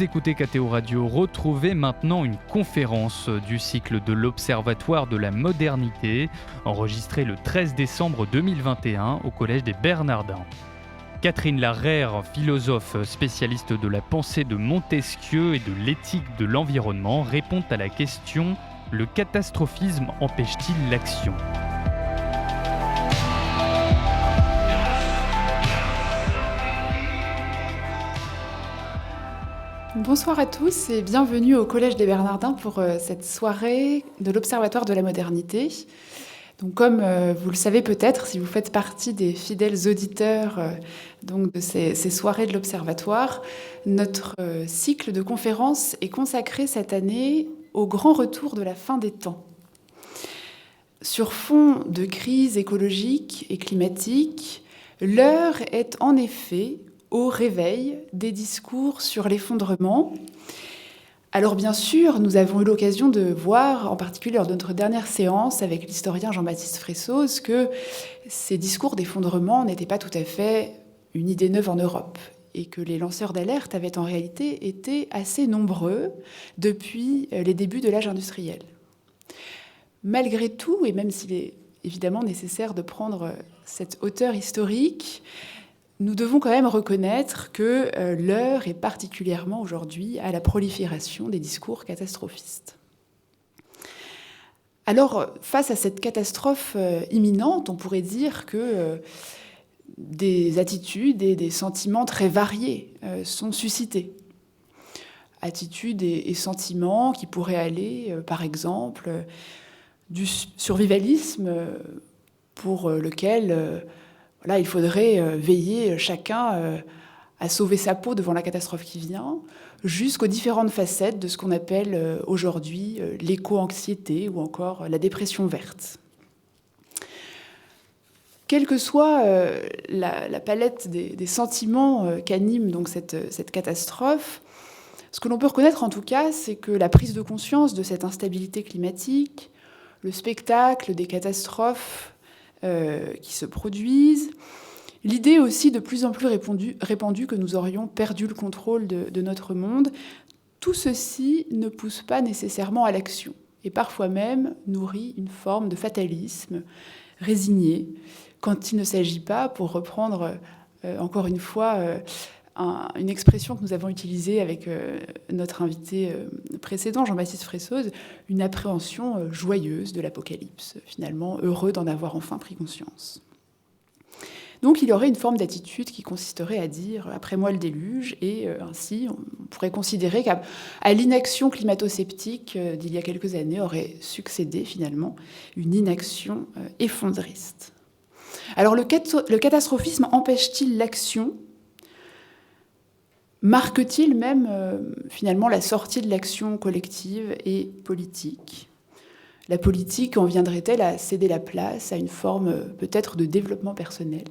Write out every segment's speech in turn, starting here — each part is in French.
Vous écoutez KTO Radio, retrouvez maintenant une conférence du cycle de l'Observatoire de la modernité, enregistrée le 13 décembre 2021 au Collège des Bernardins. Catherine Larère, philosophe spécialiste de la pensée de Montesquieu et de l'éthique de l'environnement, répond à la question « Le catastrophisme empêche-t-il l'action ?» Bonsoir à tous et bienvenue au Collège des Bernardins pour cette soirée de l'Observatoire de la modernité. Donc, comme vous le savez peut-être, si vous faites partie des fidèles auditeurs donc de ces soirées de l'Observatoire, notre cycle de conférences est consacré cette année au grand retour de la fin des temps. Sur fond de crise écologique et climatique, l'heure est en effet au réveil des discours sur l'effondrement. Alors bien sûr, nous avons eu l'occasion de voir, en particulier lors de notre dernière séance avec l'historien Jean-Baptiste Fressoz, que ces discours d'effondrement n'étaient pas tout à fait une idée neuve en Europe et que les lanceurs d'alerte avaient en réalité été assez nombreux depuis les débuts de l'âge industriel. Malgré tout, et même s'il est évidemment nécessaire de prendre cette hauteur historique, nous devons quand même reconnaître que l'heure est particulièrement aujourd'hui à la prolifération des discours catastrophistes. Alors, face à cette catastrophe imminente, on pourrait dire que des attitudes et des sentiments très variés sont suscités. Attitudes et sentiments qui pourraient aller, par exemple, du survivalisme pour lequel il faudrait veiller chacun à sauver sa peau devant la catastrophe qui vient, jusqu'aux différentes facettes de ce qu'on appelle aujourd'hui l'éco-anxiété ou encore la dépression verte. Quelle que soit la palette des sentiments qu'anime donc cette catastrophe, ce que l'on peut reconnaître en tout cas, c'est que la prise de conscience de cette instabilité climatique, le spectacle des catastrophes qui se produisent, l'idée aussi de plus en plus répandue que nous aurions perdu le contrôle de notre monde, tout ceci ne pousse pas nécessairement à l'action et parfois même nourrit une forme de fatalisme résigné quand il ne s'agit pas, pour reprendre encore une fois une expression que nous avons utilisée avec notre invité précédent, Jean-Baptiste Fressoz, une appréhension joyeuse de l'apocalypse, finalement heureux d'en avoir enfin pris conscience. Donc il y aurait une forme d'attitude qui consisterait à dire « après moi le déluge » et ainsi on pourrait considérer qu'à l'inaction climato-sceptique d'il y a quelques années aurait succédé finalement une inaction effondriste. Alors le catastrophisme empêche-t-il l'action ? Marque-t-il même finalement la sortie de l'action collective et politique ? La politique en viendrait-elle à céder la place à une forme peut-être de développement personnel ?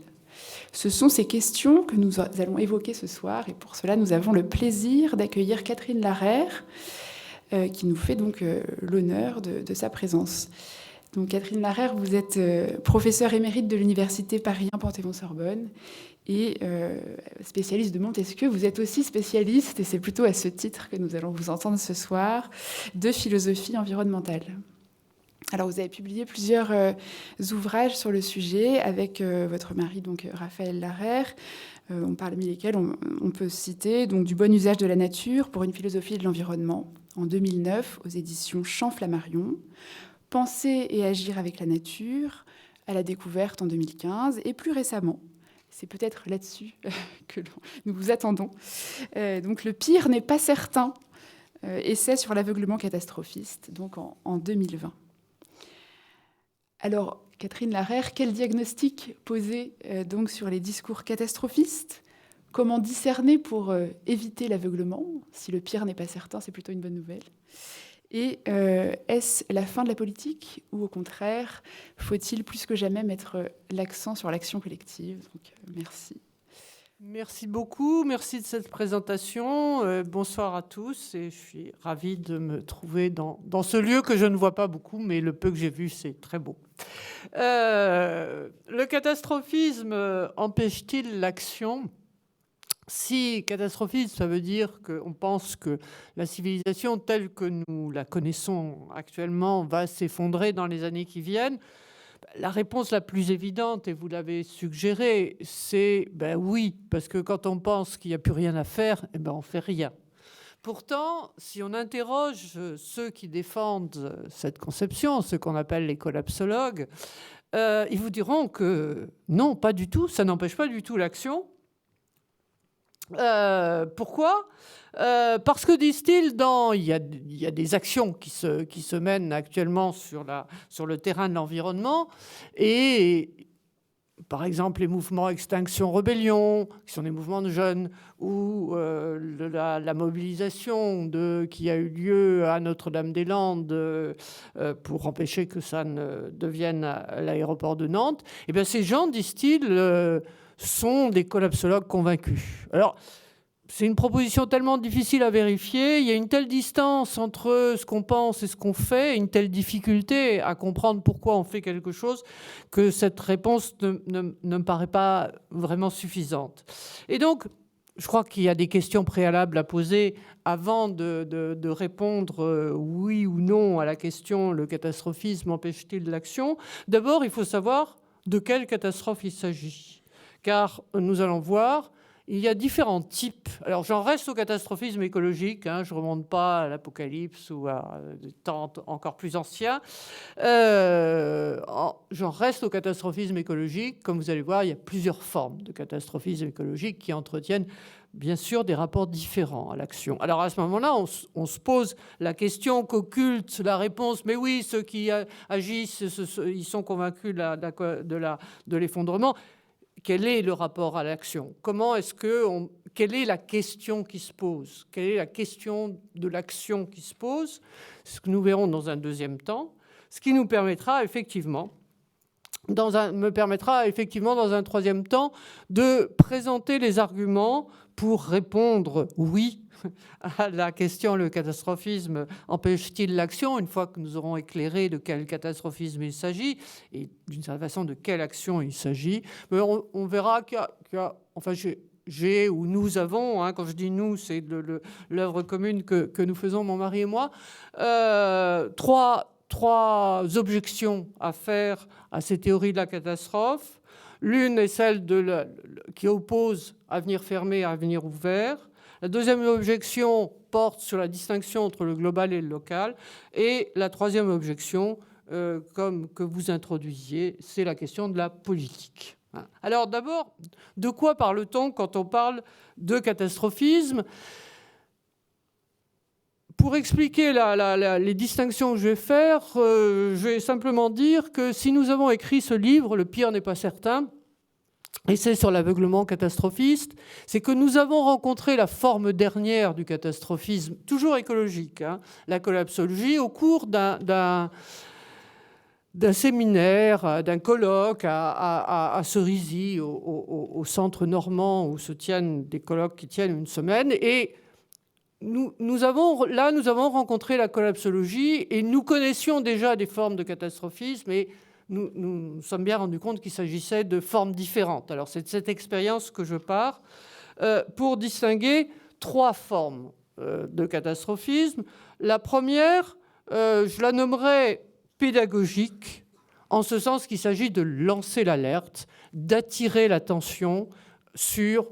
Ce sont ces questions que nous allons évoquer ce soir et pour cela nous avons le plaisir d'accueillir Catherine Larère qui nous fait donc l'honneur de sa présence. Donc Catherine Larère, vous êtes professeure émérite de l'Université Paris 1 Panthéon-Sorbonne et spécialiste de Montesquieu. Vous êtes aussi spécialiste, et c'est plutôt à ce titre que nous allons vous entendre ce soir, de philosophie environnementale. Alors vous avez publié plusieurs ouvrages sur le sujet avec votre mari, donc Raphaël Larère, parmi lesquels on peut citer donc, Du bon usage de la nature pour une philosophie de l'environnement, en 2009 aux éditions Champ-Flammarion, Penser et agir avec la nature, à la découverte en 2015, et plus récemment, c'est peut-être là-dessus que nous vous attendons, donc Le pire n'est pas certain, essai sur l'aveuglement catastrophiste, donc en 2020. Alors, Catherine Larère, quel diagnostic poser donc sur les discours catastrophistes ? Comment discerner pour éviter l'aveuglement ? Si le pire n'est pas certain, c'est plutôt une bonne nouvelle. Et est-ce la fin de la politique ou au contraire, faut-il plus que jamais mettre l'accent sur l'action collective ? Donc, merci. Merci beaucoup, merci de cette présentation. Bonsoir à tous et je suis ravie de me trouver dans ce lieu que je ne vois pas beaucoup, mais le peu que j'ai vu, c'est très beau. Le catastrophisme empêche-t-il l'action ? Si catastrophisme, ça veut dire qu'on pense que la civilisation telle que nous la connaissons actuellement va s'effondrer dans les années qui viennent, la réponse la plus évidente, et vous l'avez suggéré, c'est ben oui, parce que quand on pense qu'il n'y a plus rien à faire, eh ben on fait rien. Pourtant, si on interroge ceux qui défendent cette conception, ceux qu'on appelle les collapsologues, ils vous diront que non, pas du tout, ça n'empêche pas du tout l'action. Pourquoi ? Parce que, disent-ils, il y a des actions qui se mènent actuellement sur le terrain de l'environnement, et par exemple les mouvements Extinction-Rébellion, qui sont des mouvements de jeunes, ou la mobilisation qui a eu lieu à Notre-Dame-des-Landes pour empêcher que ça ne devienne l'aéroport de Nantes, et bien ces gens, disent-ils, sont des collapsologues convaincus. Alors, c'est une proposition tellement difficile à vérifier, il y a une telle distance entre ce qu'on pense et ce qu'on fait, une telle difficulté à comprendre pourquoi on fait quelque chose, que cette réponse ne me paraît pas vraiment suffisante. Et donc, je crois qu'il y a des questions préalables à poser avant de répondre oui ou non à la question « Le catastrophisme empêche-t-il l'action ?» D'abord, il faut savoir de quelle catastrophe il s'agit. Car nous allons voir, il y a différents types. Alors j'en reste au catastrophisme écologique, je ne remonte pas à l'apocalypse ou à des temps encore plus anciens. J'en reste au catastrophisme écologique. Comme vous allez voir, il y a plusieurs formes de catastrophisme écologique qui entretiennent bien sûr des rapports différents à l'action. Alors à ce moment-là, on se pose la question qu'occulte la réponse, mais oui, ceux qui agissent, ils sont convaincus de l'effondrement. Quel est le rapport à l'action ? Quelle est la question qui se pose ? Quelle est la question de l'action qui se pose ? Ce que nous verrons dans un deuxième temps, ce qui nous permettra effectivement, dans un troisième temps, de présenter les arguments pour répondre oui à la question « Le catastrophisme empêche-t-il l'action ?» une fois que nous aurons éclairé de quel catastrophisme il s'agit et d'une certaine façon de quelle action il s'agit. Mais on verra j'ai ou nous avons, quand je dis nous, c'est l'œuvre commune que nous faisons, mon mari et moi, trois objections à faire à ces théories de la catastrophe. L'une est celle qui oppose avenir fermé à avenir ouvert. La deuxième objection porte sur la distinction entre le global et le local. Et la troisième objection, comme que vous introduisiez, c'est la question de la politique. Alors d'abord, de quoi parle-t-on quand on parle de catastrophisme ? Pour expliquer les distinctions que je vais faire, je vais simplement dire que si nous avons écrit ce livre, Le pire n'est pas certain, et c'est sur l'aveuglement catastrophiste, c'est que nous avons rencontré la forme dernière du catastrophisme, toujours écologique, la collapsologie, au cours d'un séminaire, d'un colloque à Cerisy, au centre normand, où se tiennent des colloques qui tiennent une semaine. Et nous avons rencontré la collapsologie et nous connaissions déjà des formes de catastrophisme et nous sommes bien rendus compte qu'il s'agissait de formes différentes. Alors c'est de cette expérience que je pars pour distinguer trois formes de catastrophisme. La première, je la nommerai pédagogique, en ce sens qu'il s'agit de lancer l'alerte, d'attirer l'attention sur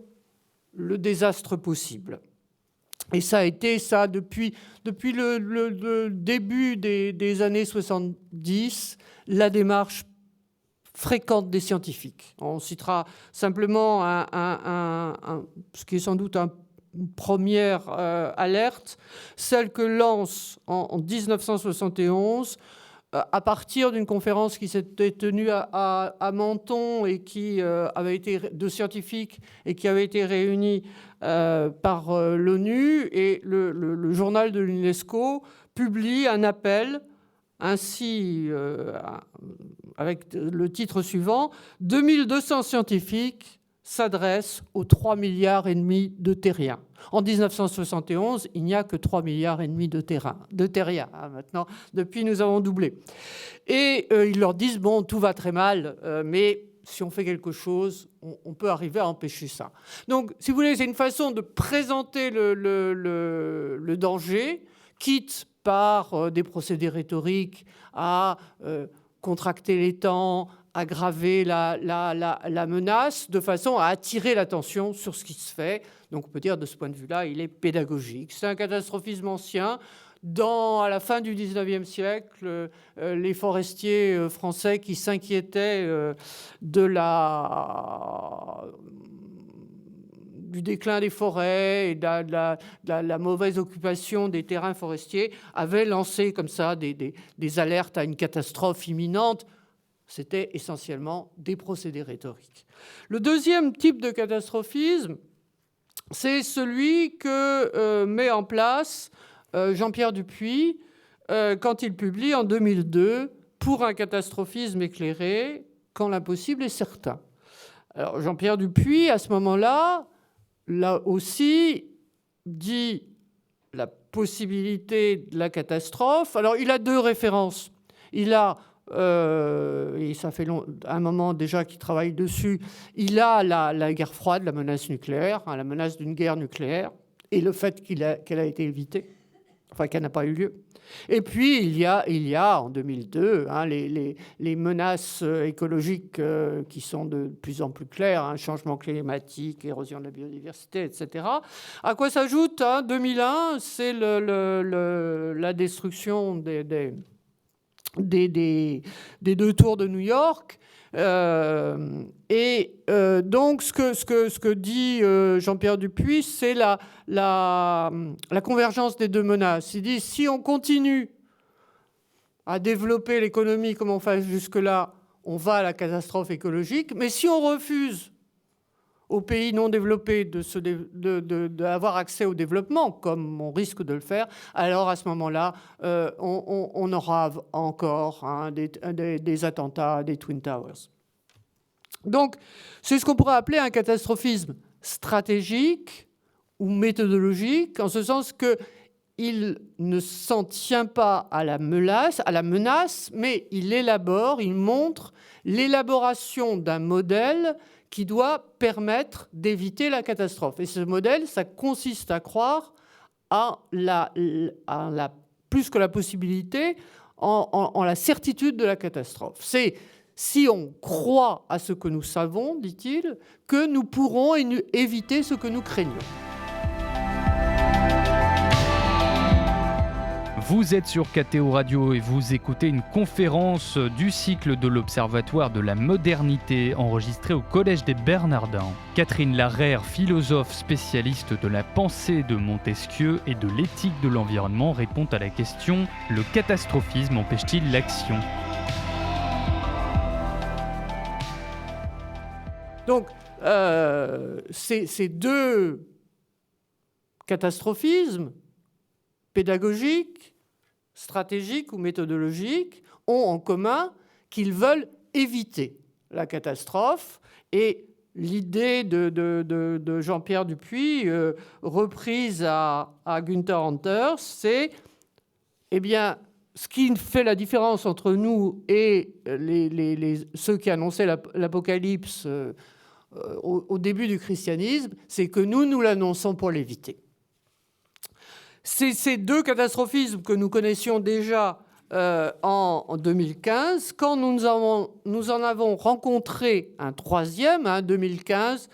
le désastre possible. Et ça a été ça depuis le début des années 70, la démarche fréquente des scientifiques. On citera simplement ce qui est sans doute une première alerte, celle que lance en 1971 à partir d'une conférence qui s'était tenue à Menton et qui avait été de scientifiques et qui avait été réunie par l'ONU, et le journal de l'UNESCO publie un appel ainsi avec le titre suivant: 2200 scientifiques s'adressent aux 3,5 milliards de terriens. En 1971, il n'y a que 3,5 milliards de terriens. Maintenant, depuis, nous avons doublé. Et ils leur disent, bon, tout va très mal, mais si on fait quelque chose, on peut arriver à empêcher ça. Donc, si vous voulez, c'est une façon de présenter le danger, quitte par des procédés rhétoriques à contracter les temps, aggraver la menace, de façon à attirer l'attention sur ce qui se fait. Donc, on peut dire, de ce point de vue-là, il est pédagogique. C'est un catastrophisme ancien. À la fin du XIXe siècle, les forestiers français qui s'inquiétaient du déclin des forêts et de la mauvaise occupation des terrains forestiers avaient lancé comme ça des alertes à une catastrophe imminente. C'était essentiellement des procédés rhétoriques. Le deuxième type de catastrophisme, c'est celui que met en place Jean-Pierre Dupuy, quand il publie en 2002 « Pour un catastrophisme éclairé, quand l'impossible est certain ». Alors Jean-Pierre Dupuy, à ce moment-là, là aussi, dit la possibilité de la catastrophe. Alors il a deux références. Il a, et ça fait un moment déjà qu'il travaille dessus, il a la guerre froide, la menace nucléaire, la menace d'une guerre nucléaire, et le fait qu'elle a été évitée. Enfin, qu'elle n'a pas eu lieu. Et puis, il y a en 2002 les menaces écologiques qui sont de plus en plus claires, changement climatique, érosion de la biodiversité, etc. À quoi s'ajoute 2001, c'est la destruction des deux tours de New York. Donc, ce que dit Jean-Pierre Dupuy, c'est la convergence des deux menaces. Il dit, si on continue à développer l'économie comme on fait jusque-là, on va à la catastrophe écologique. Mais si on refuse aux pays non développés d'avoir accès au développement, comme on risque de le faire, alors à ce moment-là, on aura encore des attentats, des Twin Towers. Donc, c'est ce qu'on pourrait appeler un catastrophisme stratégique ou méthodologique, en ce sens qu'il ne s'en tient pas à la menace, mais il montre l'élaboration d'un modèle qui doit permettre d'éviter la catastrophe. Et ce modèle, ça consiste à croire plus que la possibilité, en la certitude de la catastrophe. C'est si on croit à ce que nous savons, dit-il, que nous pourrons éviter ce que nous craignons. Vous êtes sur KTO Radio et vous écoutez une conférence du cycle de l'Observatoire de la modernité enregistrée au Collège des Bernardins. Catherine Larère, philosophe spécialiste de la pensée de Montesquieu et de l'éthique de l'environnement, répond à la question « Le catastrophisme empêche-t-il l'action ?» Donc, ces deux catastrophismes, pédagogiques, stratégiques ou méthodologiques, ont en commun qu'ils veulent éviter la catastrophe. Et l'idée de Jean-Pierre Dupuy, reprise à Günther Anders, c'est, eh bien, ce qui fait la différence entre nous et ceux qui annonçaient l'apocalypse au début du christianisme, c'est que nous l'annonçons pour l'éviter. C'est ces deux catastrophismes que nous connaissions déjà en 2015. Quand nous en avons rencontré un troisième, en 2015,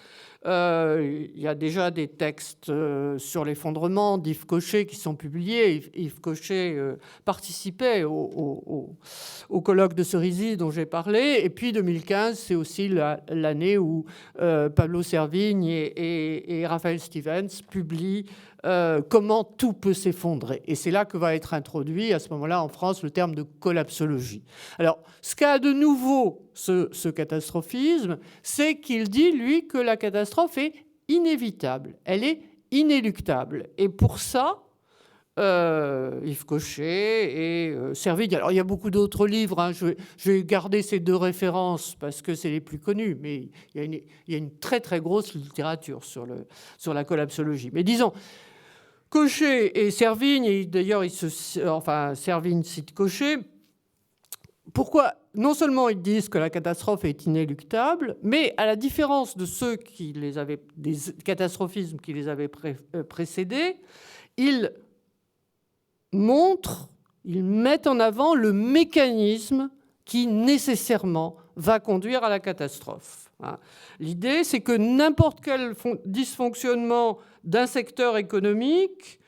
il y a déjà des textes sur l'effondrement d'Yves Cochet qui sont publiés. Yves Cochet participait au colloque de Cerisy dont j'ai parlé. Et puis 2015, c'est aussi l'année où Pablo Servigne et Raphaël Stevens publient comment tout peut s'effondrer. Et c'est là que va être introduit, à ce moment-là, en France, le terme de collapsologie. Alors, ce qu'a de nouveau ce catastrophisme, c'est qu'il dit, lui, que la catastrophe est inévitable, elle est inéluctable. Et pour ça, Yves Cochet et Servigne. Alors, il y a beaucoup d'autres livres. Je vais garder ces deux références parce que c'est les plus connus, mais il y a une très, très grosse littérature sur la collapsologie. Mais disons, Cochet et Servigne, et d'ailleurs, Servigne cite Cochet. Pourquoi non seulement ils disent que la catastrophe est inéluctable, mais à la différence de ceux des catastrophismes qui les avaient précédés, ils mettent en avant le mécanisme qui nécessairement va conduire à la catastrophe. L'idée, c'est que n'importe quel dysfonctionnement d'un secteur économique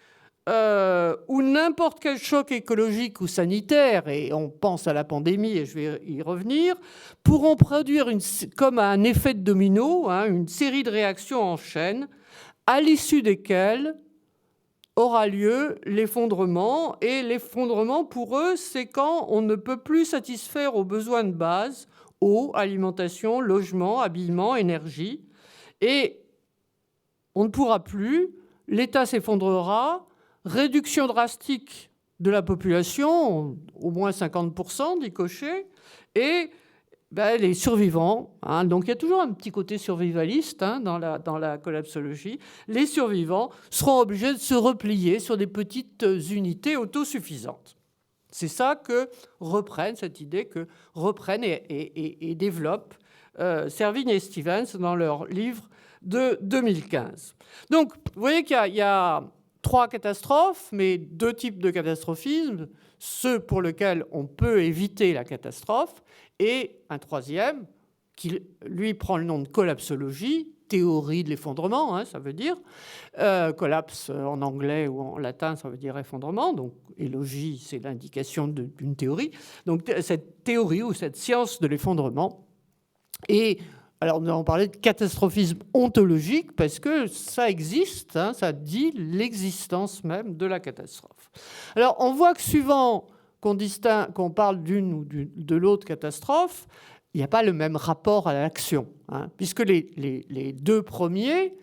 ou n'importe quel choc écologique ou sanitaire, et on pense à la pandémie, et je vais y revenir, pourront produire, comme un effet de domino, une série de réactions en chaîne, à l'issue desquelles aura lieu l'effondrement. Et l'effondrement, pour eux, c'est quand on ne peut plus satisfaire aux besoins de base, eau, alimentation, logement, habillement, énergie, et on ne pourra plus, l'État s'effondrera, réduction drastique de la population, au moins 50%, dit Cochet, et les survivants, donc il y a toujours un petit côté survivaliste dans la collapsologie, les survivants seront obligés de se replier sur des petites unités autosuffisantes. C'est ça que reprennent, cette idée que reprennent et développent Servigne et Stevens dans leur livre de 2015. Donc, vous voyez qu'il y a 3 catastrophes, mais 2 types de catastrophisme, ceux pour lesquels on peut éviter la catastrophe, et un troisième qui, lui, prend le nom de collapsologie, théorie de l'effondrement, ça veut dire. Collapse en anglais ou en latin, ça veut dire effondrement. Donc, et logie, c'est l'indication d'une théorie. Donc, cette théorie ou cette science de l'effondrement. Et alors, nous allons parler de catastrophisme ontologique parce que ça existe, ça dit l'existence même de la catastrophe. Alors, on voit que suivant qu'on parle d'une ou de l'autre catastrophe, il n'y a pas le même rapport à l'action, puisque les 2 premiers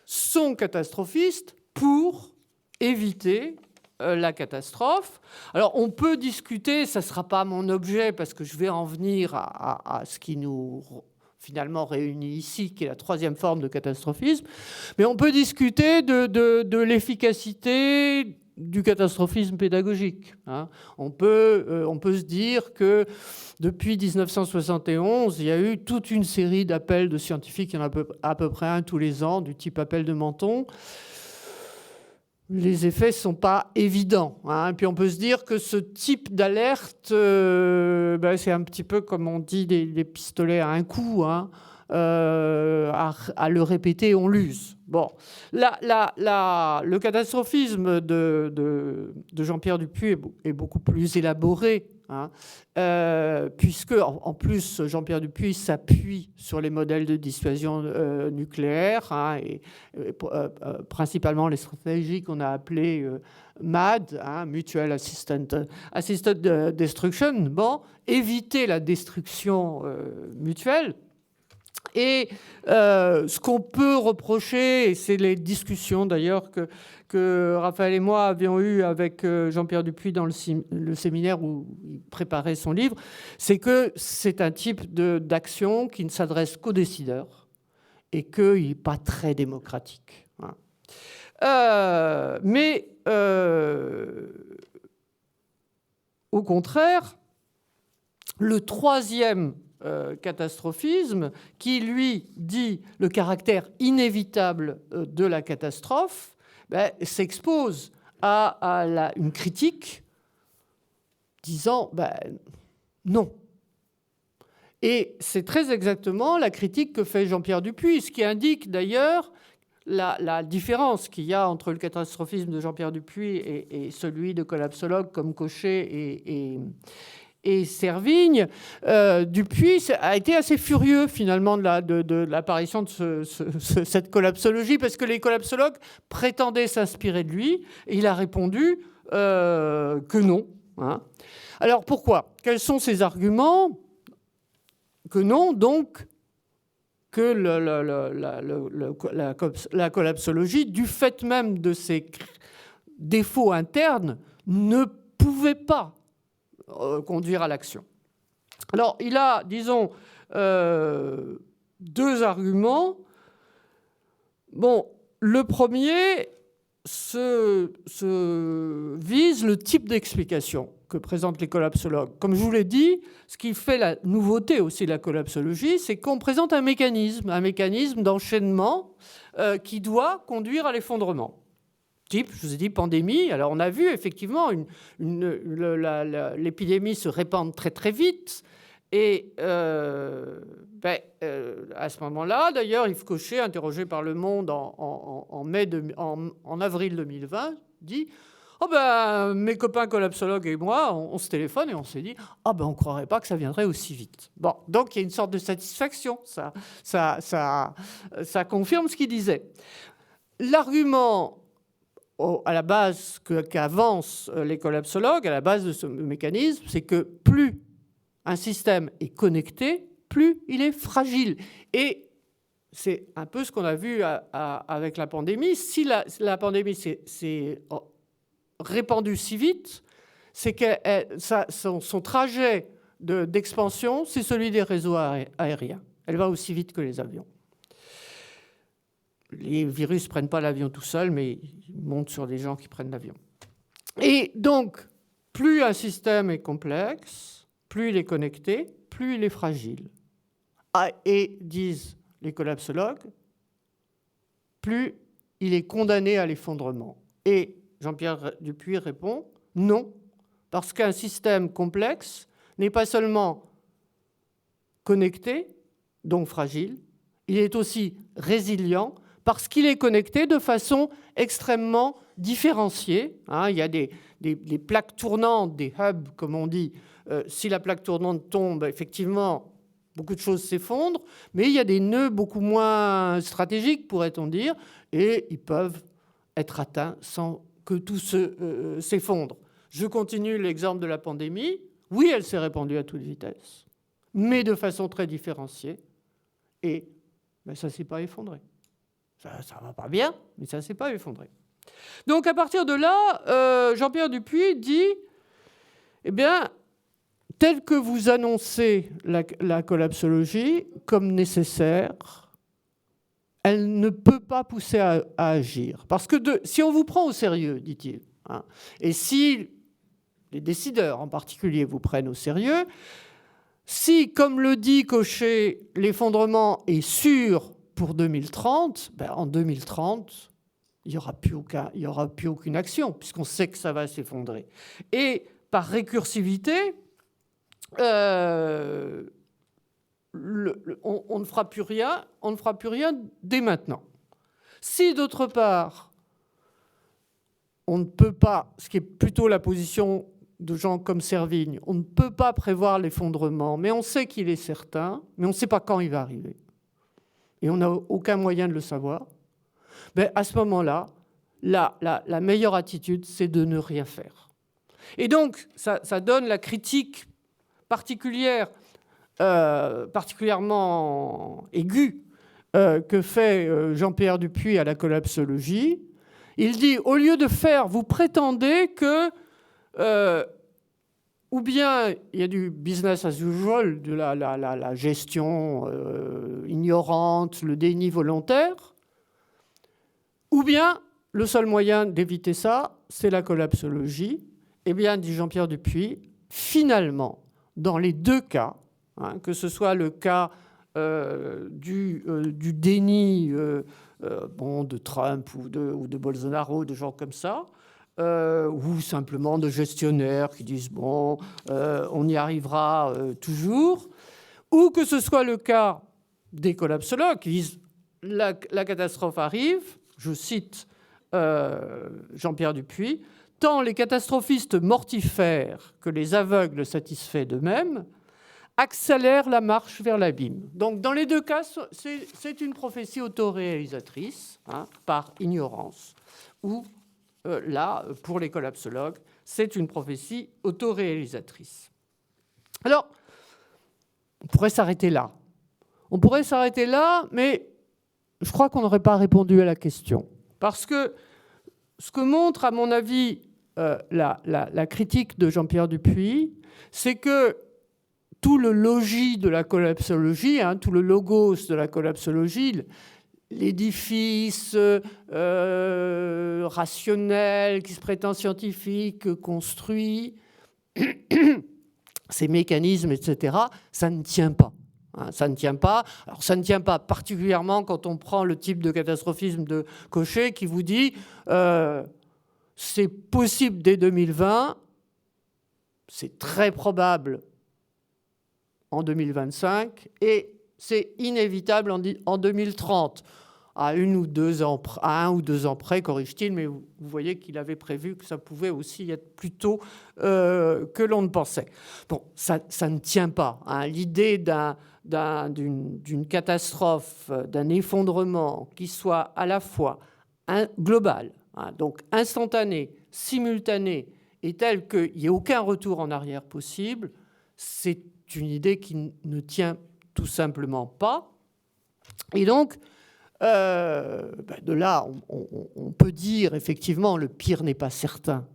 sont catastrophistes pour éviter la catastrophe. Alors, on peut discuter, ça ne sera pas mon objet parce que je vais en venir à ce qui nous finalement réunis ici, qui est la 3e forme de catastrophisme. Mais on peut discuter de l'efficacité du catastrophisme pédagogique. On peut se dire que depuis 1971, il y a eu toute une série d'appels de scientifiques, il y en a à peu près un tous les ans, du type appel de Menton. Les effets ne sont pas évidents. Puis on peut se dire que ce type d'alerte, c'est un petit peu comme on dit des pistolets à un coup. À le répéter, on l'use. Bon, le catastrophisme de Jean-Pierre Dupuy est beaucoup plus élaboré, puisque en plus Jean-Pierre Dupuy s'appuie sur les modèles de dissuasion nucléaire et principalement les stratégies qu'on a appelées MAD, Mutual Assisted Destruction. Bon, éviter la destruction mutuelle. Et ce qu'on peut reprocher, et c'est les discussions d'ailleurs que Raphaël et moi avions eues avec Jean-Pierre Dupuy dans le séminaire où il préparait son livre, c'est que c'est un type d'action qui ne s'adresse qu'aux décideurs et qu'il n'est pas très démocratique. Mais au contraire, le 3e catastrophisme, qui lui dit le caractère inévitable de la catastrophe, s'expose à une critique disant non. Et c'est très exactement la critique que fait Jean-Pierre Dupuy, ce qui indique d'ailleurs la différence qu'il y a entre le catastrophisme de Jean-Pierre Dupuy et celui de collapsologues comme Cochet et Servigne. Dupuy a été assez furieux finalement de l'apparition de cette collapsologie parce que les collapsologues prétendaient s'inspirer de lui et il a répondu que non. Alors pourquoi ? Quels sont ses arguments ? Que non, donc que la collapsologie, du fait même de ses défauts internes, ne pouvait pas conduire à l'action. Alors, il a, disons, 2 arguments. Bon, le premier vise le type d'explication. que présentent les collapsologues. Comme je vous l'ai dit, ce qui fait la nouveauté aussi de la collapsologie, c'est qu'on présente un mécanisme d'enchaînement qui doit conduire à l'effondrement. Type, je vous ai dit, pandémie. Alors on a vu effectivement l'épidémie se répandre très très vite. Et à ce moment-là, d'ailleurs, Yves Cochet, interrogé par Le Monde en avril 2020, dit « Oh ben, mes copains collapsologues et moi, on se téléphone et on s'est dit « Ah ben, on ne croirait pas que ça viendrait aussi vite. » Bon, donc il y a une sorte de satisfaction. Ça confirme ce qu'il disait. L'argument à la base qu'avancent les collapsologues, à la base de ce mécanisme, c'est que plus un système est connecté, plus il est fragile. Et c'est un peu ce qu'on a vu avec la pandémie. Si la pandémie s'est répandue si vite, c'est que son trajet d'expansion, c'est celui des réseaux aériens. Elle va aussi vite que les avions. Les virus ne prennent pas l'avion tout seuls, mais ils montent sur des gens qui prennent l'avion. Et donc, plus un système est complexe, plus il est connecté, plus il est fragile. Et, disent les collapsologues, plus il est condamné à l'effondrement. Et Jean-Pierre Dupuy répond non, parce qu'un système complexe n'est pas seulement connecté, donc fragile, il est aussi résilient, parce qu'il est connecté de façon extrêmement différenciée. Il y a des plaques tournantes, des hubs, comme on dit. Si la plaque tournante tombe, effectivement, beaucoup de choses s'effondrent, mais il y a des nœuds beaucoup moins stratégiques, pourrait-on dire, et ils peuvent être atteints sans que tout s'effondre. Je continue l'exemple de la pandémie. Oui, elle s'est répandue à toute vitesse, mais de façon très différenciée, et ça ne s'est pas effondré. Ça ne va pas bien, mais ça ne s'est pas effondré. Donc, à partir de là, Jean-Pierre Dupuy dit, eh bien, tel que vous annoncez la collapsologie comme nécessaire, elle ne peut pas pousser à agir. Parce que si on vous prend au sérieux, dit-il, et si les décideurs en particulier vous prennent au sérieux, si, comme le dit Cochet, l'effondrement est sûr pour 2030, en 2030, il n'y aura plus aucune action, puisqu'on sait que ça va s'effondrer. Et par récursivité, on ne fera plus rien dès maintenant. Si, d'autre part, on ne peut pas, ce qui est plutôt la position de gens comme Servigne, on ne peut pas prévoir l'effondrement, mais on sait qu'il est certain, mais on ne sait pas quand il va arriver. Et on n'a aucun moyen de le savoir, à ce moment-là, la meilleure attitude, c'est de ne rien faire. Et donc, ça donne la critique particulièrement aiguë que fait Jean-Pierre Dupuy à la collapsologie. Il dit, au lieu de faire, vous prétendez que ou bien il y a du business as usual, de la gestion ignorante, le déni volontaire, ou bien le seul moyen d'éviter ça, c'est la collapsologie. Eh bien, dit Jean-Pierre Dupuy, finalement, dans les deux cas, que ce soit le cas du déni de Trump ou de Bolsonaro, de gens comme ça, ou simplement de gestionnaires qui disent on y arrivera toujours, ou que ce soit le cas des collapsologues qui disent la catastrophe arrive, je cite Jean-Pierre Dupuy, tant les catastrophistes mortifères que les aveugles satisfaits d'eux-mêmes accélèrent la marche vers l'abîme. Donc dans les deux cas, c'est une prophétie autoréalisatrice, par ignorance, ou là, pour les collapsologues, c'est une prophétie autoréalisatrice. Alors, on pourrait s'arrêter là. Mais je crois qu'on n'aurait pas répondu à la question. Parce que ce que montre, à mon avis, la critique de Jean-Pierre Dupuy, c'est que tout le logis de la collapsologie, tout le logos de la collapsologie, l'édifice rationnel qui se prétend scientifique, construit, ces mécanismes, etc., ça ne tient pas. Ça ne tient pas. Alors, ça ne tient pas particulièrement quand on prend le type de catastrophisme de Cochet qui vous dit c'est possible dès 2020, c'est très probable en 2025 et c'est inévitable en 2030. À 1 ou 2 ans près, corrige-t-il, mais vous voyez qu'il avait prévu que ça pouvait aussi être plus tôt que l'on ne pensait. Bon, ça ne tient pas. L'idée d'une catastrophe, d'un effondrement qui soit à la fois global, donc instantané, simultané, et tel qu'il n'y ait aucun retour en arrière possible, c'est une idée qui ne tient tout simplement pas. Et donc, de là, on peut dire effectivement le pire n'est pas certain.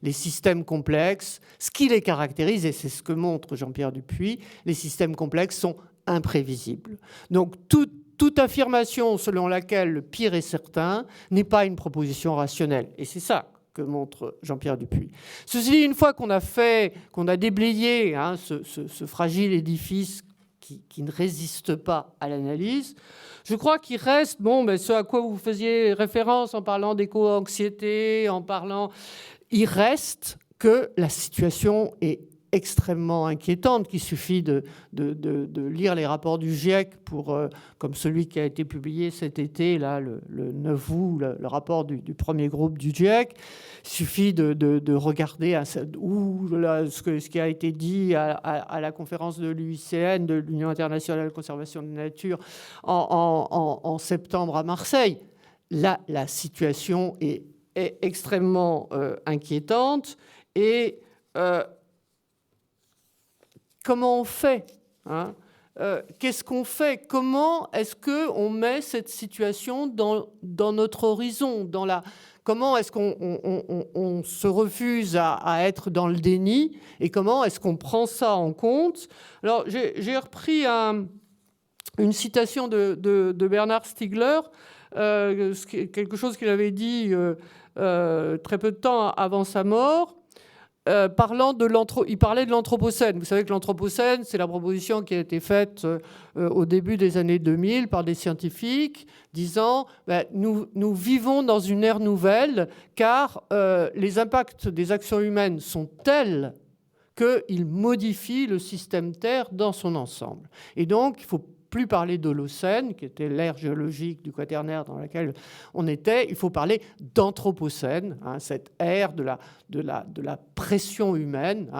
Les systèmes complexes, ce qui les caractérise, et c'est ce que montre Jean-Pierre Dupuy, les systèmes complexes sont imprévisibles. Donc toute affirmation selon laquelle le pire est certain n'est pas une proposition rationnelle. Et c'est ça que montre Jean-Pierre Dupuy. Ceci dit, une fois qu'on a déblayé ce fragile édifice qui ne résiste pas à l'analyse, je crois qu'il reste, ce à quoi vous faisiez référence en parlant d'éco-anxiété, il reste que la situation est extrêmement inquiétante, qu'il suffit de lire les rapports du GIEC, comme celui qui a été publié cet été, là, le 9 août, le rapport du premier groupe du GIEC. Il suffit de regarder ce qui a été dit à la conférence de l'UICN, de l'Union internationale de conservation de la nature, en septembre à Marseille. Là, la situation est extrêmement inquiétante et comment on fait qu'est-ce qu'on fait? Comment est-ce qu'on met cette situation dans notre horizon, comment est-ce qu'on se refuse à être dans le déni et comment est-ce qu'on prend ça en compte? Alors, j'ai repris une citation de Bernard Stiegler, quelque chose qu'il avait dit très peu de temps avant sa mort. Il parlait de l'Anthropocène. Vous savez que l'Anthropocène, c'est la proposition qui a été faite au début des années 2000 par des scientifiques disant nous vivons dans une ère nouvelle car les impacts des actions humaines sont tels qu'ils modifient le système Terre dans son ensemble. Et donc, il faut plus parler d'Holocène, qui était l'ère géologique du Quaternaire dans laquelle on était, il faut parler d'Anthropocène, cette ère de la pression humaine,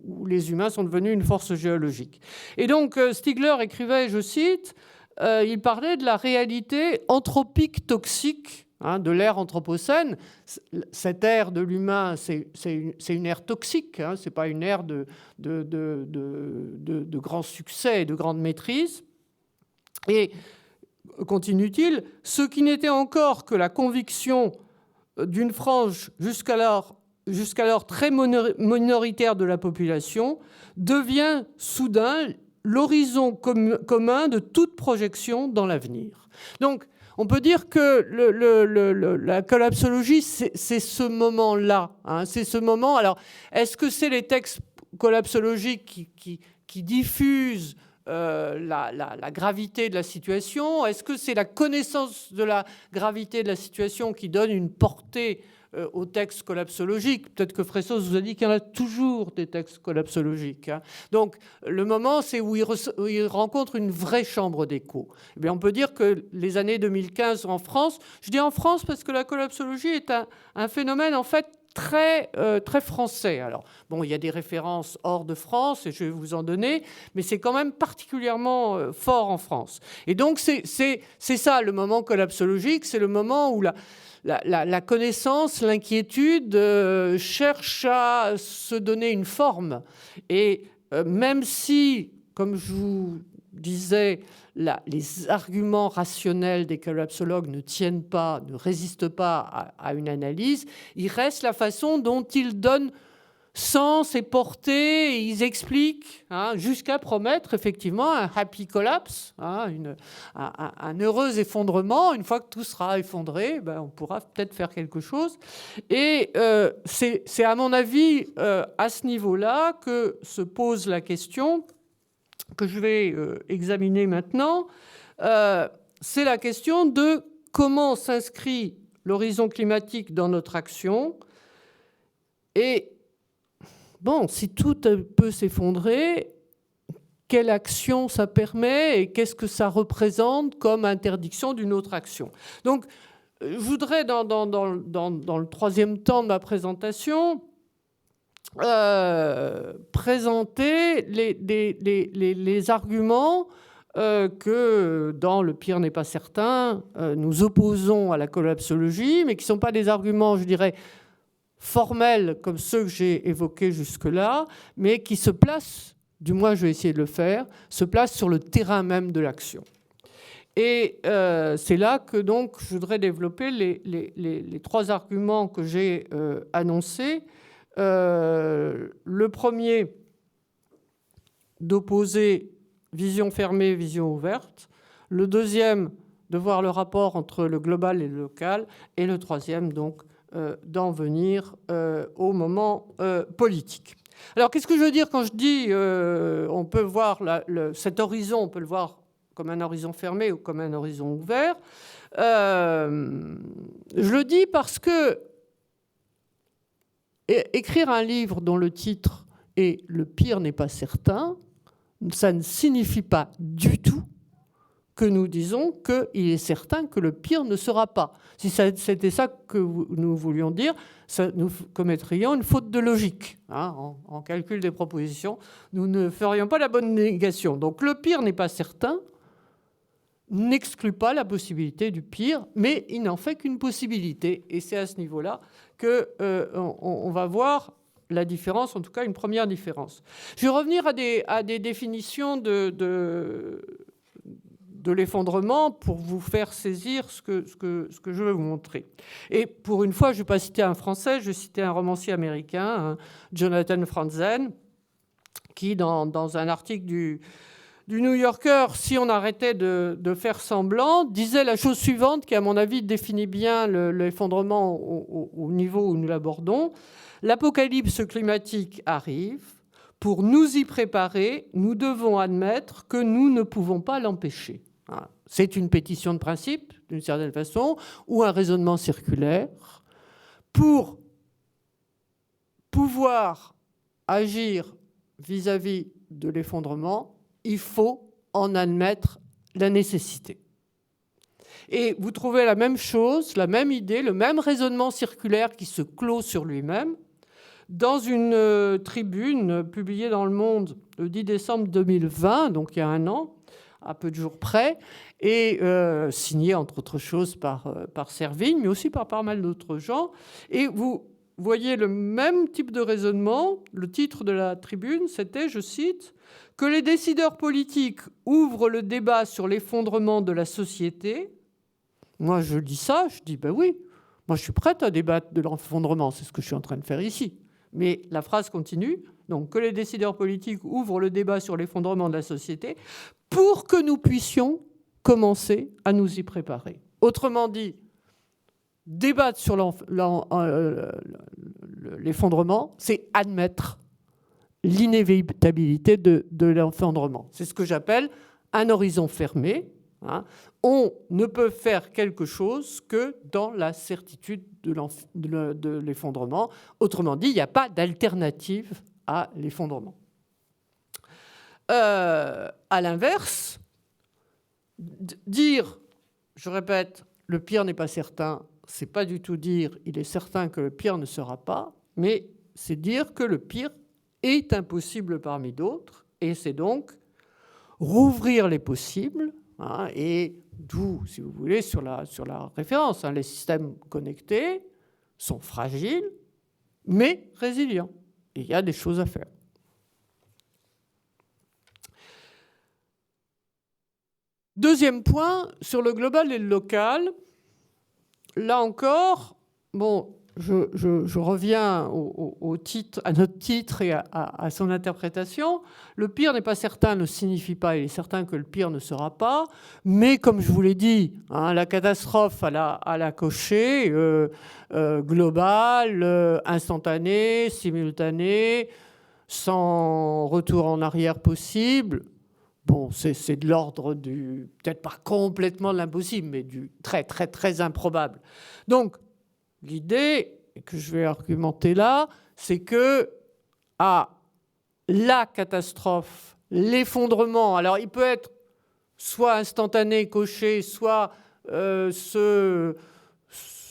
où les humains sont devenus une force géologique. Et donc Stiegler écrivait, je cite, il parlait de la réalité anthropique toxique de l'ère anthropocène. Cette ère de l'humain, c'est une ère toxique, c'est pas une ère de grand succès et de grande maîtrise. Et, continue-t-il, ce qui n'était encore que la conviction d'une frange jusqu'alors très minoritaire de la population devient soudain l'horizon commun de toute projection dans l'avenir. Donc, on peut dire que la collapsologie, c'est ce moment-là. C'est ce moment. Alors, est-ce que c'est les textes collapsologiques qui diffusent la gravité de la situation? Est-ce que c'est la connaissance de la gravité de la situation qui donne une portée aux textes collapsologiques? Peut-être que Fressos vous a dit qu'il y en a toujours des textes collapsologiques. Donc, le moment, c'est où il rencontre une vraie chambre d'écho. Eh bien, on peut dire que les années 2015 en France, je dis en France parce que la collapsologie est un phénomène, en fait, très français. Alors, il y a des références hors de France, et je vais vous en donner, mais c'est quand même particulièrement fort en France. Et donc, c'est ça, le moment collapsologique, c'est le moment où la connaissance, l'inquiétude cherche à se donner une forme. Et même si, comme je vous disais, les arguments rationnels des collapsologues ne tiennent pas, ne résistent pas à une analyse, il reste la façon dont ils donnent sens et portée, et ils expliquent, jusqu'à promettre effectivement un happy collapse, un heureux effondrement. Une fois que tout sera effondré, on pourra peut-être faire quelque chose. Et c'est à mon avis à ce niveau-là que se pose la question que je vais examiner maintenant. C'est la question de comment s'inscrit l'horizon climatique dans notre action. Et si tout peut s'effondrer, quelle action ça permet et qu'est-ce que ça représente comme interdiction d'une autre action? Donc, je voudrais, dans le troisième temps de ma présentation, présenter les arguments que, dans Le pire n'est pas certain, nous opposons à la collapsologie, mais qui ne sont pas des arguments, je dirais, formels comme ceux que j'ai évoqués jusque-là, mais qui se placent, du moins je vais essayer de le faire, se placent sur le terrain même de l'action. Et c'est là que donc, je voudrais développer les trois arguments que j'ai annoncés. Le premier, d'opposer vision fermée, vision ouverte. Le deuxième, de voir le rapport entre le global et le local. Et le troisième, donc, d'en venir au moment politique. Alors, qu'est-ce que je veux dire quand je dis on peut voir cet horizon, on peut le voir comme un horizon fermé ou comme un horizon ouvert? Je le dis parce que écrire un livre dont le titre est « Le pire n'est pas certain », ça ne signifie pas du tout que nous disons qu'il est certain que le pire ne sera pas. Si c'était ça que nous voulions dire, nous commettrions une faute de logique. En calcul des propositions, nous ne ferions pas la bonne négation. Donc le pire n'est pas certain, n'exclut pas la possibilité du pire, mais il n'en fait qu'une possibilité. Et c'est à ce niveau-là qu'on va voir la différence, en tout cas une première différence. Je vais revenir à des définitions de l'effondrement pour vous faire saisir ce que je veux vous montrer. Et pour une fois, je ne vais pas citer un Français, je vais citer un romancier américain, Jonathan Franzen, qui, dans un article du New Yorker, si on arrêtait de faire semblant, disait la chose suivante, qui, à mon avis, définit bien l'effondrement au niveau où nous l'abordons. L'apocalypse climatique arrive. Pour nous y préparer, nous devons admettre que nous ne pouvons pas l'empêcher. C'est une pétition de principe, d'une certaine façon, ou un raisonnement circulaire. Pour pouvoir agir vis-à-vis de l'effondrement, il faut en admettre la nécessité. Et vous trouvez la même chose, la même idée, le même raisonnement circulaire qui se clôt sur lui-même dans une tribune publiée dans Le Monde le 10 décembre 2020, donc il y a un an, à peu de jours près, et signée, entre autres choses, par Servigne, mais aussi par pas mal d'autres gens. Et vous voyez le même type de raisonnement. Le titre de la tribune, c'était, je cite, « Que les décideurs politiques ouvrent le débat sur l'effondrement de la société ». Moi, je dis ça, je dis, ben oui, moi je suis prête à débattre de l'effondrement, c'est ce que je suis en train de faire ici. Mais la phrase continue, donc que les décideurs politiques ouvrent le débat sur l'effondrement de la société pour que nous puissions commencer à nous y préparer. Autrement dit, débattre sur l'effondrement, c'est admettre l'inévitabilité de l'effondrement. C'est ce que j'appelle un horizon fermé. On ne peut faire quelque chose que dans la certitude de l'effondrement. Autrement dit, il n'y a pas d'alternative à l'effondrement. À l'inverse, dire, je répète, le pire n'est pas certain, c'est pas du tout dire il est certain que le pire ne sera pas, mais c'est dire que le pire est impossible parmi d'autres, et c'est donc rouvrir les possibles. Et d'où, si vous voulez, sur la référence, les systèmes connectés sont fragiles, mais résilients. Et il y a des choses à faire. Deuxième point, sur le global et le local, là encore, je reviens au titre, à notre titre et à son interprétation. Le pire n'est pas certain, ne signifie pas, il est certain que le pire ne sera pas, mais comme je vous l'ai dit, la catastrophe à la cocher, globale, instantanée, simultanée, sans retour en arrière possible, bon, c'est de l'ordre du, peut-être pas complètement de l'impossible, mais du très, très, très improbable. Donc, l'idée que je vais argumenter là, c'est que la catastrophe, l'effondrement, alors il peut être soit instantané, coché, soit se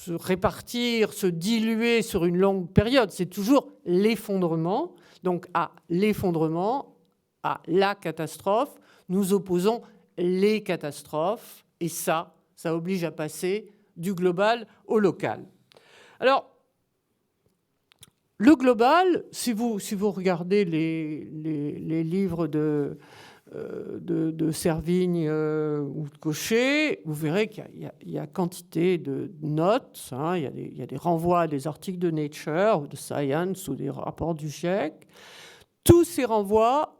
répartir, se diluer sur une longue période, c'est toujours l'effondrement. Donc à l'effondrement, à la catastrophe, nous opposons les catastrophes, et ça oblige à passer du global au local. Alors, le global, si vous regardez les livres de Servigne ou de Cochet, vous verrez qu'il y a quantité de notes, il y a des renvois à des articles de Nature ou de Science ou des rapports du GIEC. Tous ces renvois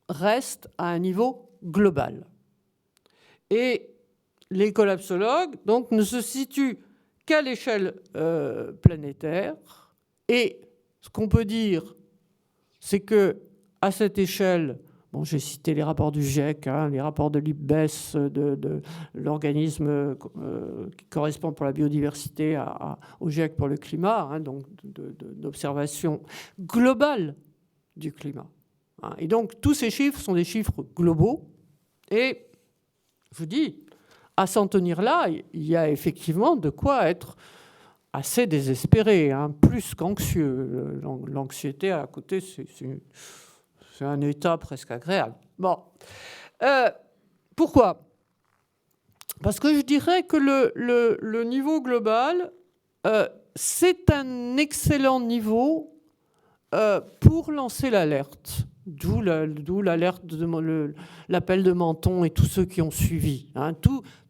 restent à un niveau global. Et les collapsologues donc, ne se situent qu'à l'échelle planétaire. Et ce qu'on peut dire, c'est qu'à cette échelle, bon, j'ai cité les rapports du GIEC, les rapports de l'IPBES, de l'organisme qui correspond pour la biodiversité au GIEC pour le climat, donc d'observation globale du climat. Et donc, tous ces chiffres sont des chiffres globaux. Et je vous dis, à s'en tenir là, il y a effectivement de quoi être assez désespéré, plus qu'anxieux. L'anxiété à côté, c'est un état presque agréable. Bon. Pourquoi ? Parce que je dirais que le niveau global, c'est un excellent niveau pour lancer l'alerte. D'où l'alerte, l'appel de Menton et tous ceux qui ont suivi.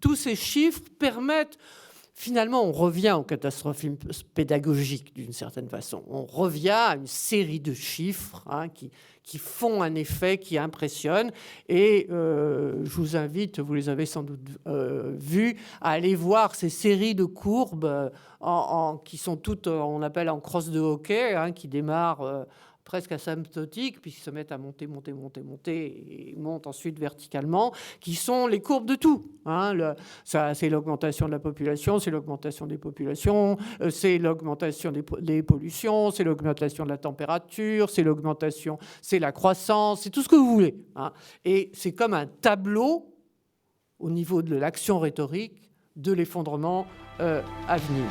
Tous ces chiffres permettent... Finalement, on revient au catastrophisme pédagogique d'une certaine façon. On revient à une série de chiffres qui font un effet, qui impressionne. Et je vous invite, vous les avez sans doute vus, à aller voir ces séries de courbes qui sont toutes, on appelle en crosse de hockey, qui démarrent presque asymptotiques, puisqu'ils se mettent à monter, et montent ensuite verticalement, qui sont les courbes de tout. C'est l'augmentation de la population, c'est l'augmentation des populations, c'est l'augmentation des pollutions, c'est l'augmentation de la température, c'est l'augmentation, c'est la croissance, c'est tout ce que vous voulez. Et c'est comme un tableau, au niveau de l'action rhétorique, de l'effondrement à venir.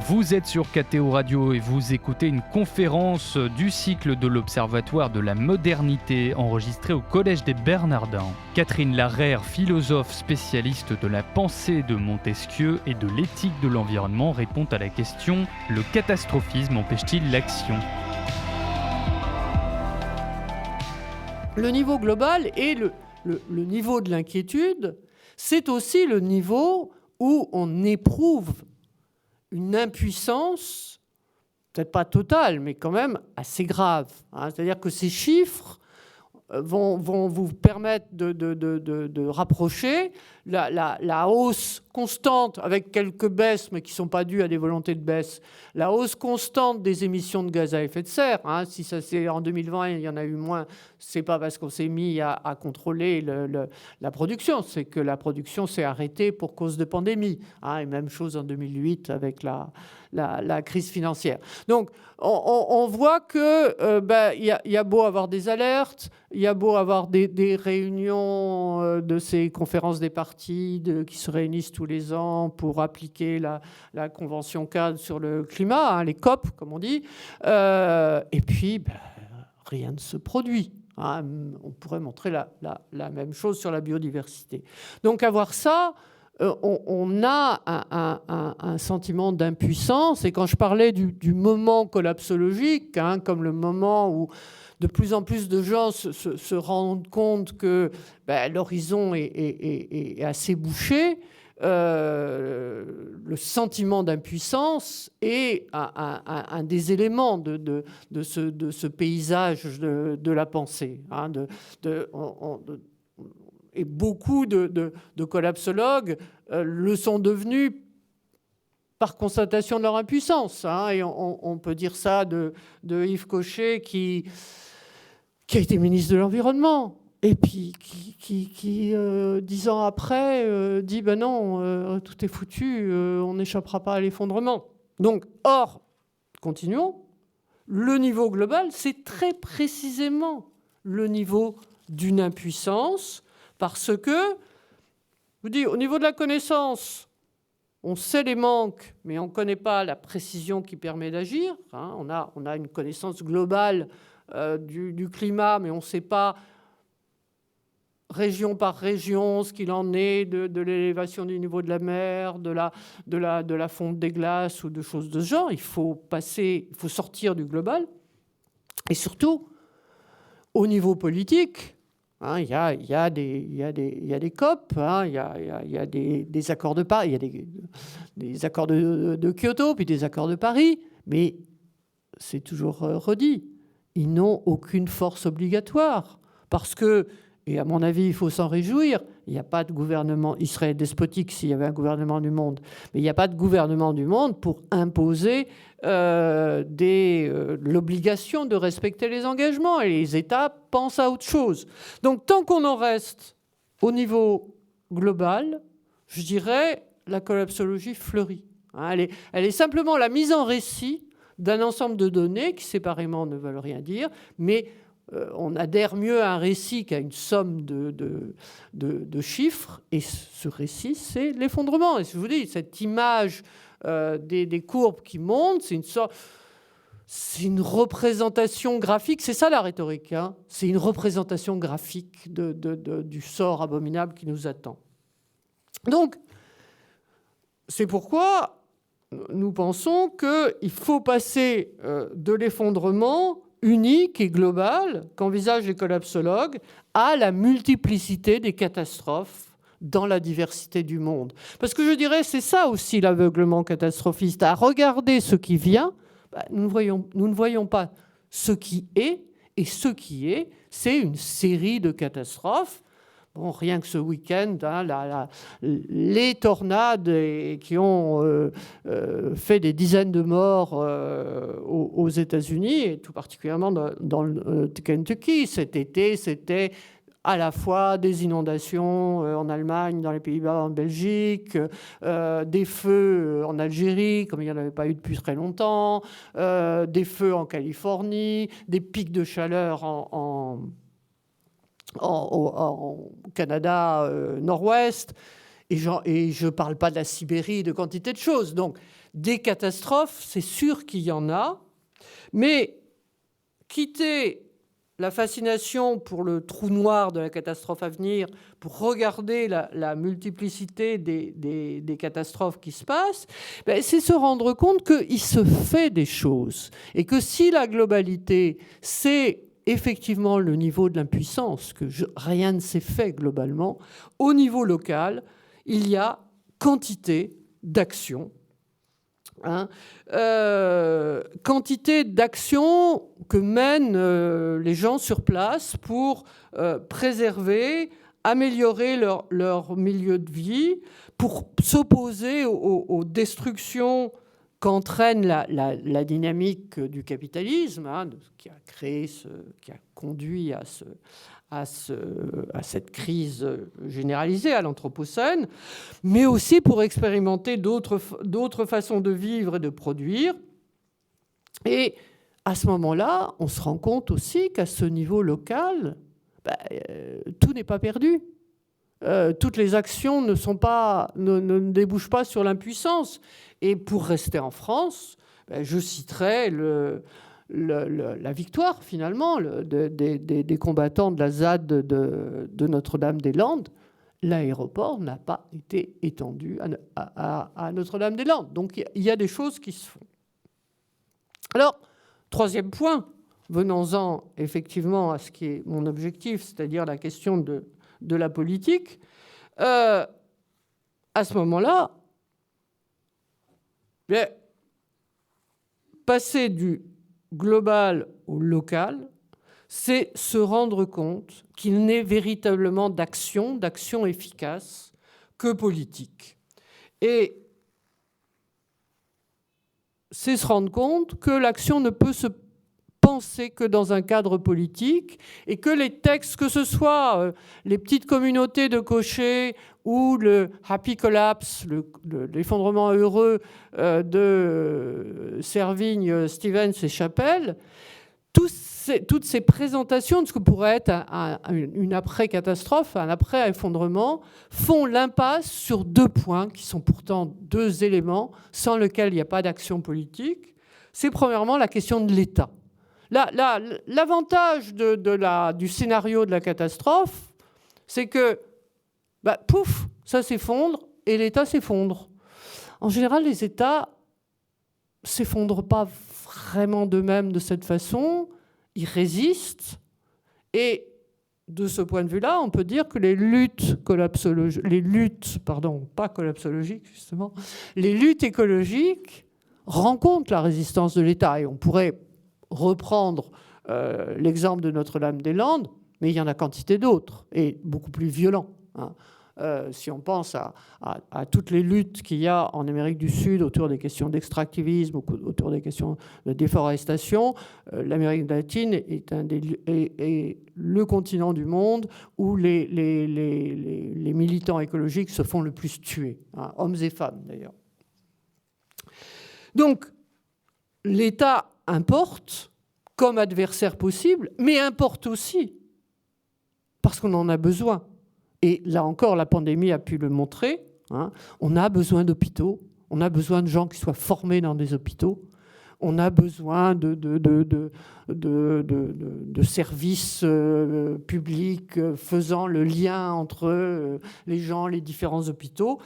Vous êtes sur KTO Radio et vous écoutez une conférence du cycle de l'Observatoire de la modernité enregistrée au Collège des Bernardins. Catherine Larère, philosophe spécialiste de la pensée de Montesquieu et de l'éthique de l'environnement, répond à la question « Le catastrophisme empêche-t-il l'action ?» Le niveau global et le niveau de l'inquiétude, c'est aussi le niveau où on éprouve une impuissance, peut-être pas totale, mais quand même assez grave. C'est-à-dire que ces chiffres vont vous permettre de rapprocher la hausse constante, avec quelques baisses, mais qui ne sont pas dues à des volontés de baisse, la hausse constante des émissions de gaz à effet de serre. Si ça c'est en 2020, il y en a eu moins, c'est pas parce qu'on s'est mis à contrôler la production, c'est que la production s'est arrêtée pour cause de pandémie. Et même chose en 2008 avec la crise financière. Donc, on voit que y a beau avoir des alertes, il y a beau avoir des réunions de ces conférences des parties qui se réunissent tous les ans pour appliquer la Convention cadre sur le climat, les COP, comme on dit, et puis rien ne se produit. On pourrait montrer la même chose sur la biodiversité. Donc, à voir ça, on a un sentiment d'impuissance. Et quand je parlais du moment collapsologique, comme le moment où de plus en plus de gens se rendent compte que l'horizon est assez bouché, le sentiment d'impuissance est un des éléments de ce paysage de la pensée. Hein, et beaucoup de collapsologues le sont devenus par constatation de leur impuissance. Hein, et on peut dire ça de Yves Cochet, qui a été ministre de l'Environnement, et puis qui 10 ans après, dit « ben non, tout est foutu, on n'échappera pas à l'effondrement ». Donc, or, continuons, le niveau global, c'est très précisément le niveau d'une impuissance, parce que, je vous dis, au niveau de la connaissance, on sait les manques, mais on ne connaît pas la précision qui permet d'agir. Hein, on a une connaissance globale du climat, mais on ne sait pas région par région ce qu'il en est de l'élévation du niveau de la mer, de la fonte des glaces ou de choses de ce genre. Il faut sortir du global. Et surtout, au niveau politique, hein, il y a des COP, hein, il y a des accords de Paris, il y a des accords de Kyoto, puis des accords de Paris, mais c'est toujours redit, ils n'ont aucune force obligatoire, parce que, et à mon avis, il faut s'en réjouir, il n'y a pas de gouvernement, il serait despotique s'il y avait un gouvernement du monde, mais il n'y a pas de gouvernement du monde pour imposer l'obligation de respecter les engagements, et les États pensent à autre chose. Donc tant qu'on en reste au niveau global, je dirais la collapsologie fleurit. Elle est simplement la mise en récit d'un ensemble de données qui séparément ne veulent rien dire, mais on adhère mieux à un récit qu'à une somme de chiffres, et ce récit, c'est l'effondrement. Et je vous dis, cette image des courbes qui montent, c'est une représentation graphique, c'est ça la rhétorique, hein, c'est une représentation graphique du sort abominable qui nous attend. Donc, c'est pourquoi nous pensons qu'il faut passer de l'effondrement unique et global qu'envisagent les collapsologues à la multiplicité des catastrophes dans la diversité du monde. Parce que je dirais, c'est ça aussi l'aveuglement catastrophiste. À regarder ce qui vient, nous ne voyons pas ce qui est, et ce qui est, c'est une série de catastrophes. Bon, rien que ce week-end, hein, les tornades qui ont fait des dizaines de morts aux États-Unis, et tout particulièrement dans le Kentucky. Cet été, c'était à la fois des inondations en Allemagne, dans les Pays-Bas, en Belgique, des feux en Algérie, comme il n'y en avait pas eu depuis très longtemps, des feux en Californie, des pics de chaleur au Canada nord-ouest, et je ne parle pas de la Sibérie, de quantité de choses. Donc, des catastrophes, c'est sûr qu'il y en a, mais quitter la fascination pour le trou noir de la catastrophe à venir, pour regarder la multiplicité des catastrophes qui se passent, c'est se rendre compte qu'il se fait des choses, et que si la globalité, c'est effectivement le niveau de l'impuissance, que rien ne s'est fait globalement, au niveau local, il y a quantité d'actions. Hein, quantité d'actions que mènent les gens sur place pour préserver, améliorer leur milieu de vie, pour s'opposer aux destructions qu'entraîne la dynamique du capitalisme, hein, qui a conduit à cette crise généralisée à l'Anthropocène, mais aussi pour expérimenter d'autres façons de vivre et de produire. Et à ce moment-là, on se rend compte aussi qu'à ce niveau local, tout n'est pas perdu. Toutes les actions ne débouchent pas sur l'impuissance. Et pour rester en France, je citerai la victoire, finalement, des combattants de la ZAD de Notre-Dame-des-Landes. L'aéroport n'a pas été étendu à Notre-Dame-des-Landes. Donc, il y a des choses qui se font. Alors, troisième point, venons-en effectivement à ce qui est mon objectif, c'est-à-dire la question de la politique. À à ce moment-là, passer du global au local, c'est se rendre compte qu'il n'est véritablement d'action efficace que politique. Et c'est se rendre compte que l'action ne peut se penser que dans un cadre politique et que les textes, que ce soit les petites communautés de cochers ou le happy collapse, l'effondrement heureux de Servigne, Stevens et Chappell, toutes ces présentations de ce que pourrait être une après-catastrophe, un après-effondrement, font l'impasse sur deux points qui sont pourtant deux éléments sans lesquels il n'y a pas d'action politique. C'est premièrement la question de l'État. L'avantage du scénario de la catastrophe, c'est que, pouf, ça s'effondre et l'État s'effondre. En général, les États ne s'effondrent pas vraiment d'eux-mêmes de cette façon, ils résistent. Et de ce point de vue-là, on peut dire que les luttes écologiques rencontrent la résistance de l'État. Et on pourrait reprendre l'exemple de Notre-Dame-des-Landes, mais il y en a quantité d'autres, et beaucoup plus violents. Si on pense à toutes les luttes qu'il y a en Amérique du Sud autour des questions d'extractivisme, autour des questions de déforestation, l'Amérique latine est le continent du monde où les militants écologiques se font le plus tuer, hommes et femmes d'ailleurs. Donc, l'État importe comme adversaire possible, mais importe aussi parce qu'on en a besoin. Et là encore, la pandémie a pu le montrer. On a besoin d'hôpitaux, on a besoin de gens qui soient formés dans des hôpitaux, on a besoin de services publics faisant le lien entre les gens, les différents hôpitaux.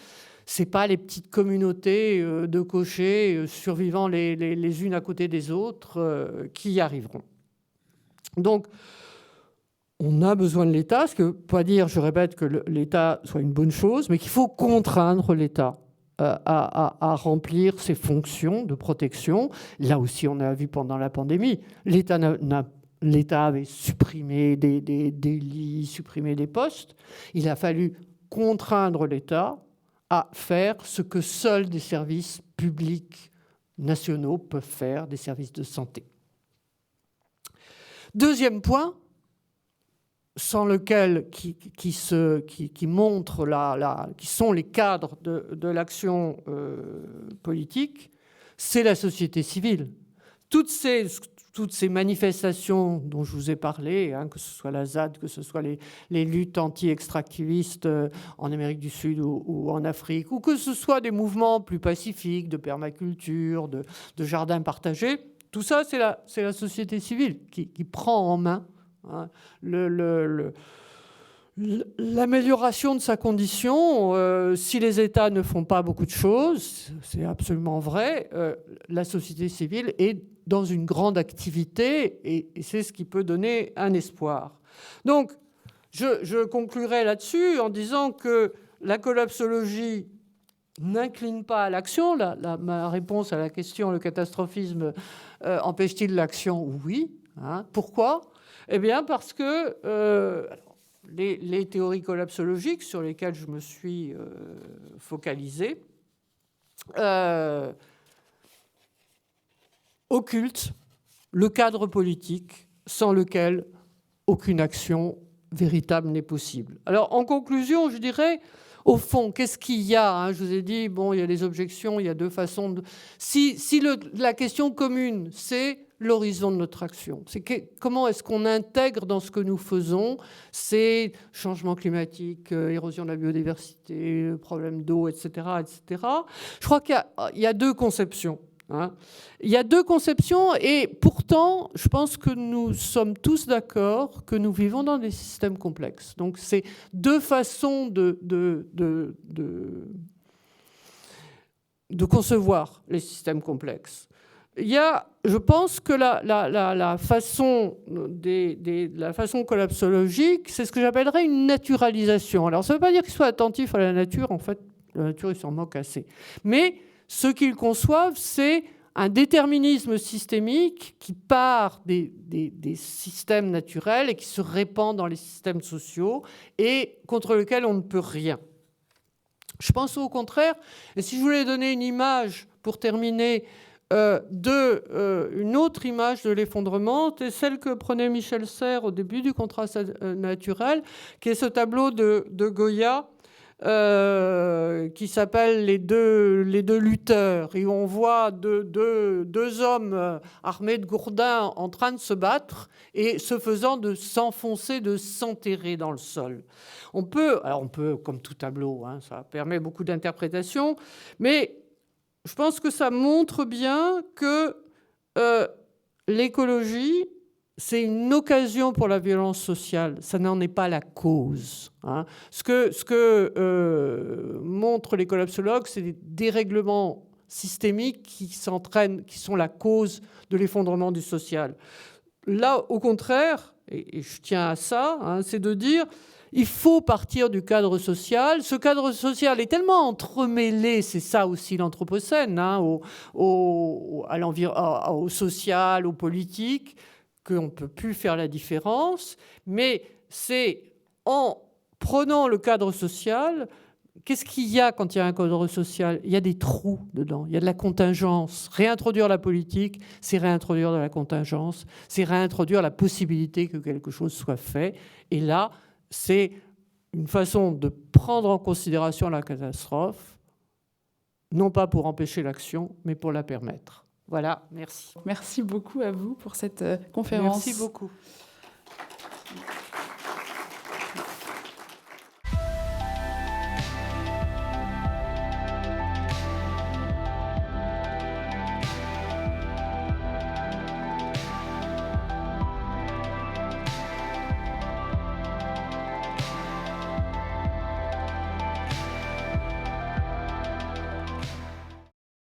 Ce n'est pas les petites communautés de cochers survivant les unes à côté des autres qui y arriveront. Donc, on a besoin de l'État, ce que pas dire, je répète, que l'État soit une bonne chose, mais qu'il faut contraindre l'État à remplir ses fonctions de protection. Là aussi, on a vu pendant la pandémie, l'État avait supprimé des lits, supprimé des postes. Il a fallu contraindre l'État à faire ce que seuls des services publics nationaux peuvent faire, des services de santé. Deuxième point, sans lequel qui montre qui sont les cadres de l'action politique, c'est la société civile. Toutes ces manifestations dont je vous ai parlé, que ce soit la ZAD, que ce soit les luttes anti-extractivistes en Amérique du Sud ou en Afrique, ou que ce soit des mouvements plus pacifiques de permaculture, de jardins partagés, tout ça, c'est la société civile qui prend en main l'amélioration de sa condition. Si les États ne font pas beaucoup de choses, c'est absolument vrai, la société civile est dans une grande activité et c'est ce qui peut donner un espoir. Donc, je conclurai là-dessus en disant que la collapsologie n'incline pas à l'action. Ma réponse à la question, le catastrophisme empêche-t-il l'action? Oui. Pourquoi? Eh bien, parce que les théories collapsologiques sur lesquelles je me suis focalisé occultent le cadre politique sans lequel aucune action véritable n'est possible. Alors, en conclusion, je dirais, au fond, qu'est-ce qu'il y a? Je vous ai dit, il y a des objections, il y a deux façons de... Si la question commune, c'est l'horizon de notre action. C'est comment est-ce qu'on intègre dans ce que nous faisons ces changements climatiques, érosion de la biodiversité, problèmes d'eau, etc., etc. Je crois qu'il y a deux conceptions. Il y a deux conceptions et pourtant, je pense que nous sommes tous d'accord que nous vivons dans des systèmes complexes. Donc, c'est deux façons de concevoir les systèmes complexes. Il y a, je pense que la façon collapsologique, c'est ce que j'appellerais une naturalisation. Alors, ça ne veut pas dire qu'il soit attentif à la nature, en fait. La nature, ils s'en moquent assez. Mais ce qu'ils conçoivent, c'est un déterminisme systémique qui part des systèmes naturels et qui se répand dans les systèmes sociaux et contre lequel on ne peut rien. Je pense au contraire, et si je voulais donner une image pour terminer, une autre image de l'effondrement, c'est celle que prenait Michel Serres au début du contraste naturel, qui est ce tableau de Goya, qui s'appelle les deux lutteurs, et on voit deux hommes armés de gourdins en train de se battre et se faisant de s'enfoncer, de s'enterrer dans le sol. On peut, comme tout tableau, hein, ça permet beaucoup d'interprétations, mais je pense que ça montre bien que l'écologie, c'est une occasion pour la violence sociale, ça n'en est pas la cause. Hein. Ce que montrent les collapsologues, c'est des dérèglements systémiques qui sont la cause de l'effondrement du social. Là, au contraire, et je tiens à ça, hein, c'est de dire il faut partir du cadre social. Ce cadre social est tellement entremêlé, c'est ça aussi l'anthropocène, hein, au social, au politique, qu'on ne peut plus faire la différence. Mais c'est en prenant le cadre social, qu'est-ce qu'il y a quand il y a un cadre social ? Il y a des trous dedans, il y a de la contingence. Réintroduire la politique, c'est réintroduire de la contingence, c'est réintroduire la possibilité que quelque chose soit fait. Et là, c'est une façon de prendre en considération la catastrophe, non pas pour empêcher l'action, mais pour la permettre. Voilà, merci. Merci beaucoup à vous pour cette conférence. Merci beaucoup.